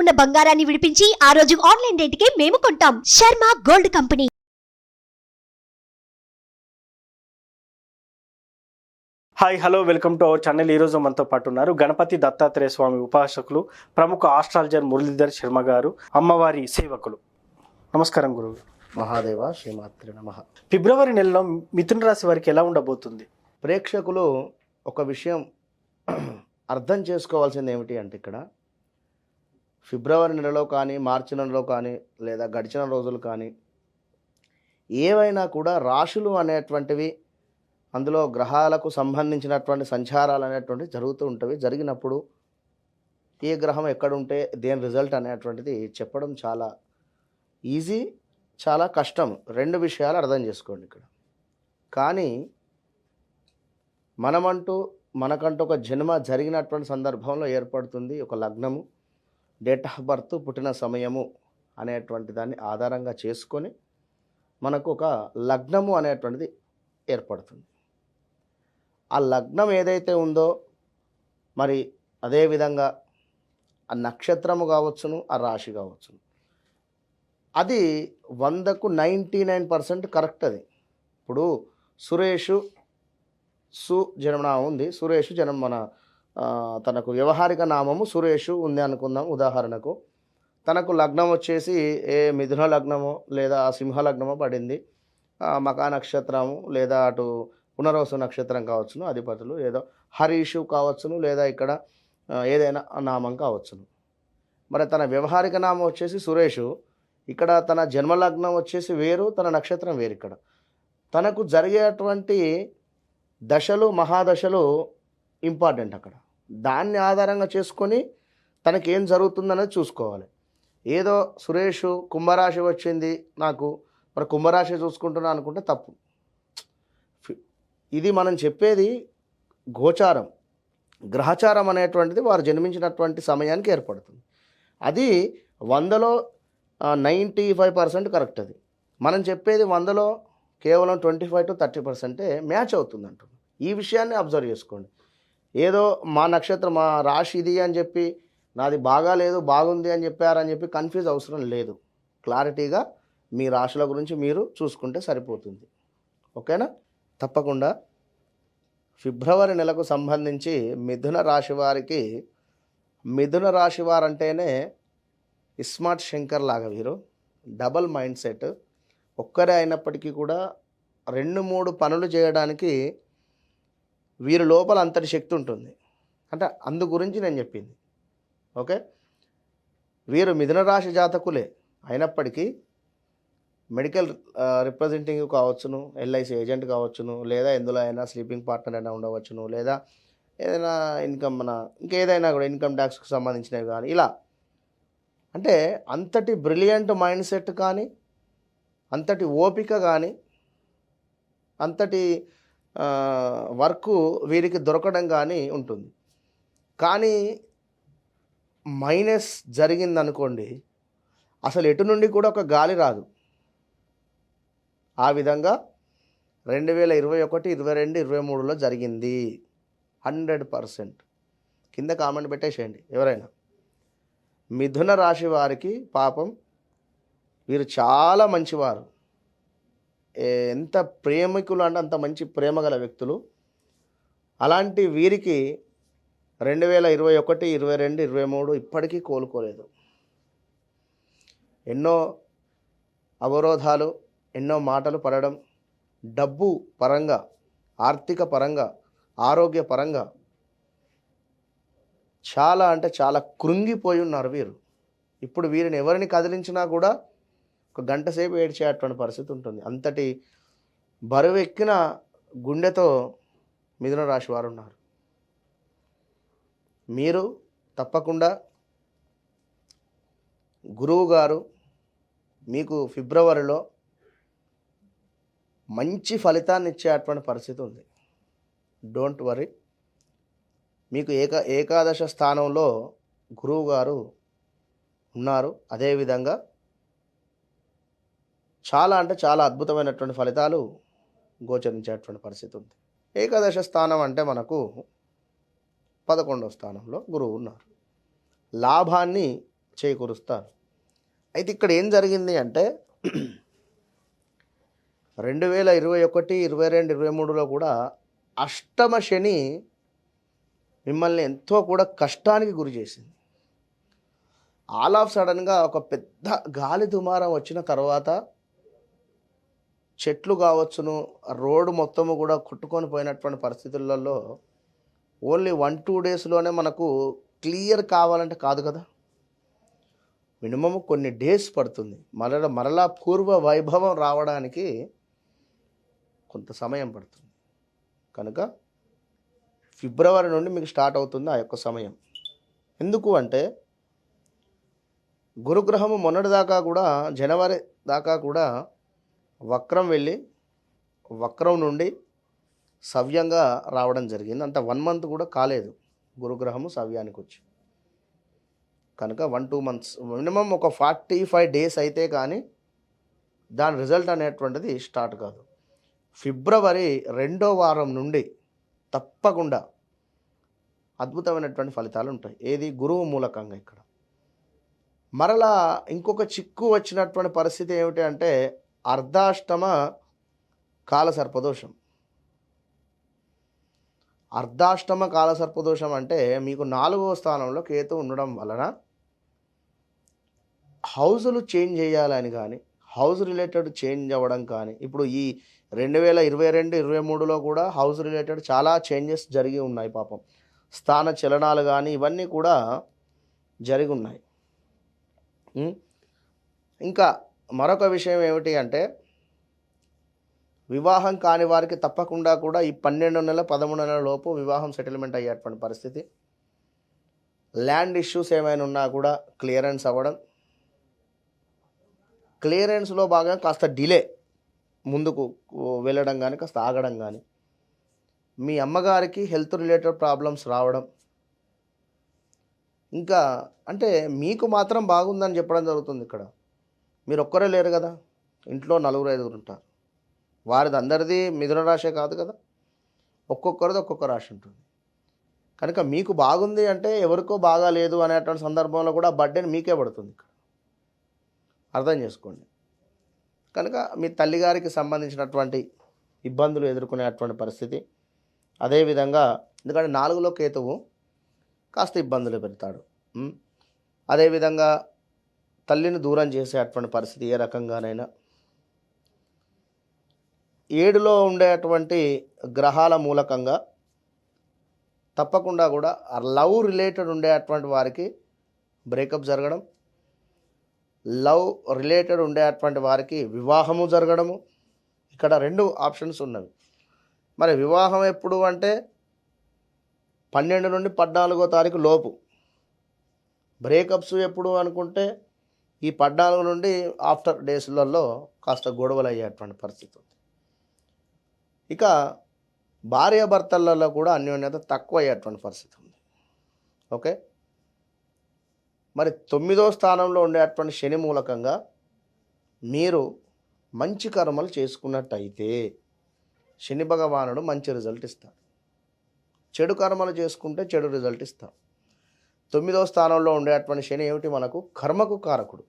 ఉన్న బంగారాన్ని విడిపించి ఆ రోజు ఆన్లైన్ రేటుకే మేము కొంటాం. Sharma gold company. Hi hello welcome to our channel. ఈరోజు మనతో పాటు ఉన్నారు గణపతి దత్తాత్రేయ స్వామి ఉపాసకులు, ప్రముఖ ఆస్ట్రాలజర్ మురళీధర్ శర్మ గారు, అమ్మవారి సేవకులు. నమస్కారం గురువు. మహాదేవ శ్రీమాత్రి నమః. ఫిబ్రవరి నెలలో మిథున రాశి వారికి ఎలా ఉండబోతుంది? ప్రేక్షకులు ఒక విషయం అర్థం చేసుకోవాల్సింది ఏమిటి అంటే, ఇక్కడ ఫిబ్రవరి నెలలో కానీ మార్చి నెలలో కానీ లేదా గడిచిన రోజులు కానీ ఏవైనా కూడా రాశులు అనేటువంటివి, అందులో గ్రహాలకు సంబంధించినటువంటి సంచారాలు అనేటువంటివి జరుగుతూ ఉంటవి. జరిగినప్పుడు ఏ గ్రహం ఎక్కడుంటే దేని రిజల్ట్ అనేటువంటిది చెప్పడం చాలా ఈజీ, చాలా కష్టం. రెండు విషయాలు అర్థం చేసుకోండి ఇక్కడ. కానీ మనకంటూ ఒక జన్మ జరిగినటువంటి సందర్భంలో ఏర్పడుతుంది ఒక లగ్నము, డేట్ ఆఫ్ బర్త్, పుట్టిన సమయము అనేటువంటి దాన్ని ఆధారంగా చేసుకొని మనకు ఒక లగ్నము అనేటువంటిది ఏర్పడుతుంది. ఆ లగ్నం ఏదైతే ఉందో మరి అదేవిధంగా ఆ నక్షత్రము కావచ్చును, ఆ రాశి కావచ్చును, అది 100కు 99% కరెక్ట్. అది ఇప్పుడు సురేషు జన్మనామం ఉంది, సురేషు తనకు వ్యవహారిక నామము సురేషు ఉంది అనుకుందాం. ఉదాహరణకు తనకు లగ్నం వచ్చేసి ఏ మిథున లగ్నమో లేదా సింహ లగ్నమో పడింది, మకా నక్షత్రము లేదా అటు పునర్వసు నక్షత్రం కావచ్చును, అధిపతులు ఏదో హరీషు కావచ్చును, లేదా ఇక్కడ ఏదైనా నామం కావచ్చును. మరి తన వ్యవహారిక నామం వచ్చేసి సురేషు, ఇక్కడ తన జన్మలగ్నం వచ్చేసి వేరు, తన నక్షత్రం వేరు. ఇక్కడ తనకు జరిగేటువంటి దశలు, మహాదశలు ఇంపార్టెంట్. అక్కడ దాన్ని ఆధారంగా చేసుకొని తనకి ఏం జరుగుతుందనేది చూసుకోవాలి. ఏదో సురేషు కుంభరాశి వచ్చింది నాకు, మరి కుంభరాశి చూసుకుంటున్నా అనుకుంటే తప్పు. ఇది మనం చెప్పేది గోచారం, గ్రహచారం అనేటువంటిది వారు జన్మించినటువంటి సమయానికి ఏర్పడుతుంది. అది 100లో 95% కరెక్ట్. అది మనం చెప్పేది 100లో కేవలం 25 to 30% మ్యాచ్ అవుతుంది అంటున్నాం. ఈ విషయాన్ని అబ్జర్వ్ చేసుకోండి. ఏదో మా నక్షత్రం, మా రాశి ఇది అని చెప్పి నాది బాగాలేదు బాగుంది అని చెప్పారని చెప్పి కన్ఫ్యూజ్ అవసరం లేదు. క్లారిటీగా మీ రాశుల గురించి మీరు చూసుకుంటే సరిపోతుంది. ఓకేనా? తప్పకుండా ఫిబ్రవరి నెలకు సంబంధించి మిథున రాశి వారికి, మిథున రాశి వారంటేనే ఇస్మార్ట్ శంకర్ లాగా వీరు డబల్ మైండ్ సెట్. ఒక్కరే అయినప్పటికీ కూడా 2-3 పనులు చేయడానికి వీరి లోపల అంతటి శక్తి ఉంటుంది. అంటే అందు గురించి నేను చెప్పింది. ఓకే, వీరు మిథున రాశి జాతకులే అయినప్పటికీ మెడికల్ రిప్రజెంటేటివ్ కావచ్చును, ఎల్ఐసి ఏజెంట్ కావచ్చును, లేదా ఎందులో అయినా స్లీపింగ్ పార్ట్నర్ అయినా ఉండవచ్చును, లేదా ఏదైనా ఇన్కమ్ ఇంకేదైనా కూడా ఇన్కమ్ ట్యాక్స్కి సంబంధించినవి కానీ, ఇలా అంటే అంతటి బ్రిలియంట్ మైండ్ సెట్ కానీ, అంతటి ఓపిక కానీ, అంతటి వర్క్ వీరికి దొరకడం కానీ ఉంటుంది. కానీ మైనస్ జరిగిందనుకోండి, అసలు ఎటు నుండి కూడా ఒక గాలి రాదు. ఆ విధంగా 2021, 22, 23లో జరిగింది 100%. కింద కామెంట్ పెట్టేసేయండి ఎవరైనా. మిథున రాశి వారికి పాపం వీరు చాలా మంచివారు, ఎంత ప్రేమికులు అంటే అంత మంచి ప్రేమ గల వ్యక్తులు. అలాంటి వీరికి 2021, 22, 23 ఇప్పటికీ కోలుకోలేదు. ఎన్నో అవరోధాలు, ఎన్నో మాటలు పడడం, డబ్బు పరంగా, ఆర్థిక పరంగా, ఆరోగ్య పరంగా చాలా అంటే చాలా కృంగిపోయి ఉన్నారు వీరు. ఇప్పుడు వీరిని ఎవరిని కదిలించినా కూడా ఒక గంట సేపు ఏడ్చేటువంటి పరిస్థితి ఉంటుంది. అంతటి బరువెక్కిన గుండెతో మిథున రాశి వారు ఉన్నారు. మీరు తప్పకుండా గురువు గారు మీకు ఫిబ్రవరిలో మంచి ఫలితాన్ని ఇచ్చేటువంటి పరిస్థితి ఉంది. Don't worry. మీకు ఏకాదశ స్థానంలో గురువు గారు ఉన్నారు. అదేవిధంగా చాలా అంటే చాలా అద్భుతమైనటువంటి ఫలితాలు గోచరించేటువంటి పరిస్థితి ఉంది. ఏకాదశ స్థానం అంటే మనకు 11వ స్థానంలో గురువు ఉన్నారు. లాభాన్ని చేకూరుస్తారు. అయితే ఇక్కడ ఏం జరిగింది అంటే 2021, 22, 23లో కూడా అష్టమ శని మిమ్మల్ని ఎంతో కూడా కష్టానికి గురి చేసింది. ఆల్ ఆఫ్ సడన్గా ఒక పెద్ద గాలి దుమారం వచ్చిన తర్వాత చెట్లు కావచ్చును, రోడ్డు మొత్తము కూడా కొట్టుకొని పోయినటువంటి పరిస్థితులలో ఓన్లీ 1-2 డేస్లోనే మనకు క్లియర్ కావాలంటే కాదు కదా, మినిమం కొన్ని డేస్ పడుతుంది. మరలా పూర్వ వైభవం రావడానికి కొంత సమయం పడుతుంది. కనుక ఫిబ్రవరి నుండి మీకు స్టార్ట్ అవుతుంది ఆ యొక్క సమయం. ఎందుకు అంటే గురుగ్రహము మొన్నటి దాకా కూడా జనవరి దాకా కూడా వక్రం వెళ్ళి వక్రం నుండి సవ్యంగా రావడం జరిగింది. అంత 1 మంత్ కూడా కాలేదు గురుగ్రహము సవ్యానికి వచ్చి. కనుక 1-2 మంత్స్ మినిమం ఒక 45 డేస్ అయితే కానీ దాని రిజల్ట్ అనేటువంటిది స్టార్ట్ కాదు. ఫిబ్రవరి 2వ వారం నుండి తప్పకుండా అద్భుతమైనటువంటి ఫలితాలు ఉంటాయి. ఏది గురువు మూలకంగా. ఇక్కడ మరలా ఇంకొక చిక్కు వచ్చినటువంటి పరిస్థితి ఏమిటి అంటే అర్ధాష్టమ కాలసర్పదోషం. అర్ధాష్టమ కాలసర్పదోషం అంటే మీకు 4వ స్థానంలో కేతు ఉండడం వలన హౌజులు చేంజ్ చేయాలని కానీ హౌస్ రిలేటెడ్ చేంజ్ అవ్వడం కానీ, ఇప్పుడు ఈ 2022, 23లో కూడా హౌస్ రిలేటెడ్ చాలా చేంజెస్ జరిగి ఉన్నాయి. పాపం స్థాన చలనాలు కానీ ఇవన్నీ కూడా జరిగి ఉన్నాయి. ఇంకా మరొక విషయం ఏమిటి అంటే వివాహం కాని వారికి తప్పకుండా కూడా ఈ 12 నెలల 13 నెలల లోపు వివాహం సెటిల్మెంట్ అయ్యేటువంటి పరిస్థితి. ల్యాండ్ ఇష్యూస్ ఏమైనా ఉన్నా కూడా క్లియరెన్స్ అవ్వడం, క్లియరెన్స్లో భాగంగా కాస్త డిలే ముందుకు వెళ్ళడం కానీ కాస్త ఆగడం కానీ, మీ అమ్మగారికి హెల్త్ రిలేటెడ్ ప్రాబ్లమ్స్ రావడం, ఇంకా అంటే మీకు మాత్రం బాగుందని చెప్పడం జరుగుతుంది. ఇక్కడ మీరు ఒక్కరే లేరు కదా, ఇంట్లో 4-5 ఉంటారు. వారిది అందరిది మిథున రాశే కాదు కదా, ఒక్కొక్కరిది ఒక్కొక్క రాశి ఉంటుంది. కనుక మీకు బాగుంది అంటే ఎవరికో బాగా లేదు అనేటువంటి సందర్భంలో కూడా బర్డెన్ మీకే పడుతుంది. ఇక్కడ అర్థం చేసుకోండి. కనుక మీ తల్లిగారికి సంబంధించినటువంటి ఇబ్బందులు ఎదుర్కొనేటువంటి పరిస్థితి. అదేవిధంగా ఎందుకంటే 4లో కేతువు కాస్త ఇబ్బందులు పెడతాడు. అదేవిధంగా తల్లిని దూరం చేసేటువంటి పరిస్థితి ఏ రకంగానైనా. 7లో ఉండేటువంటి గ్రహాల మూలకంగా తప్పకుండా కూడా లవ్ రిలేటెడ్ ఉండేటువంటి వారికి బ్రేకప్ జరగడం, లవ్ రిలేటెడ్ ఉండేటువంటి వారికి వివాహము జరగడము. ఇక్కడ 2 ఆప్షన్స్ ఉన్నవి. మరి వివాహం ఎప్పుడు అంటే 12 నుండి 14వ తారీఖు లోపు. బ్రేకప్స్ ఎప్పుడు అనుకుంటే ఈ 14 నుండి ఆఫ్టర్ డేస్లలో కాస్త గొడవలు అయ్యేటువంటి పరిస్థితి ఉంది. ఇక భార్యాభర్తలలో కూడా అన్యోన్యత తక్కువ అయ్యేటువంటి పరిస్థితి ఉంది. ఓకే, మరి 9వ స్థానంలో ఉండేటువంటి శని మూలకంగా మీరు మంచి కర్మలు చేసుకున్నట్టయితే శని భగవానుడు మంచి రిజల్ట్ ఇస్తాడు. చెడు కర్మలు చేసుకుంటే చెడు రిజల్ట్ ఇస్తాడు. 9వ స్థానంలో ఉండేటువంటి శని ఏమిటి, మనకు కర్మకు కారకుడు.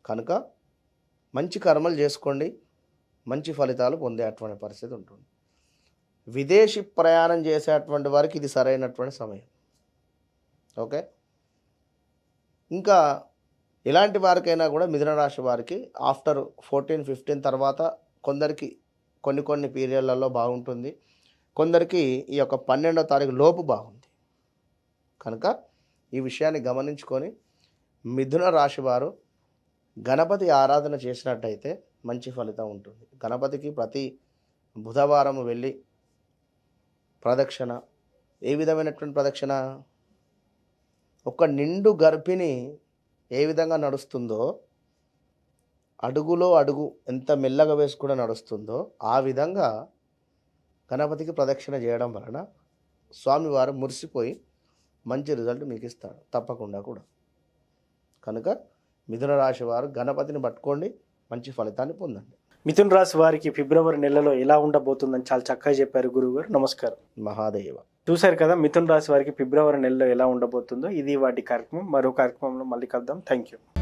కనుక మంచి కర్మలు చేసుకోండి, మంచి ఫలితాలు పొందేటువంటి పరిస్థితి ఉంటుంది. విదేశీ ప్రయాణం చేసేటువంటి వారికి ఇది సరైనటువంటి సమయం. ఓకే, ఇంకా ఇలాంటి వారికైనా కూడా మిథున రాశి వారికి ఆఫ్టర్ 14-15 తర్వాత కొందరికి కొన్ని పీరియడ్లలో బాగుంటుంది, కొందరికి ఈ యొక్క 12వ తారీఖు లోపు బాగుంది. కనుక ఈ విషయాన్ని గమనించుకొని మిథున రాశి వారు గణపతి ఆరాధన చేసినట్టయితే మంచి ఫలితం ఉంటుంది. గణపతికి ప్రతి బుధవారం వెళ్ళి ప్రదక్షిణ, ఏ విధమైనటువంటి ప్రదక్షిణ, ఒక నిండు గర్భిణి ఏ విధంగా నడుస్తుందో, అడుగులో అడుగు ఎంత మెల్లగా వేసి కూడా నడుస్తుందో ఆ విధంగా గణపతికి ప్రదక్షిణ చేయడం వలన స్వామివారు మురిసిపోయి మంచి రిజల్ట్ మీకు ఇస్తాడు తప్పకుండా కూడా. కనుక మిథున రాశి వారు గణపతిని పట్టుకోండి, మంచి ఫలితాన్ని పొందండి. మిథున రాశి వారికి ఫిబ్రవరి నెలలో ఎలా ఉండబోతుందని చాలా చక్కగా చెప్పారు గురువుగారు. నమస్కారం. మహాదేవ. చూశారు కదా మిథున రాశి వారికి ఫిబ్రవరి నెలలో ఎలా ఉండబోతుందో. ఇది వాటి కార్యక్రమం. మరో కార్యక్రమంలో మళ్ళీ కలుద్దాం. Thank you.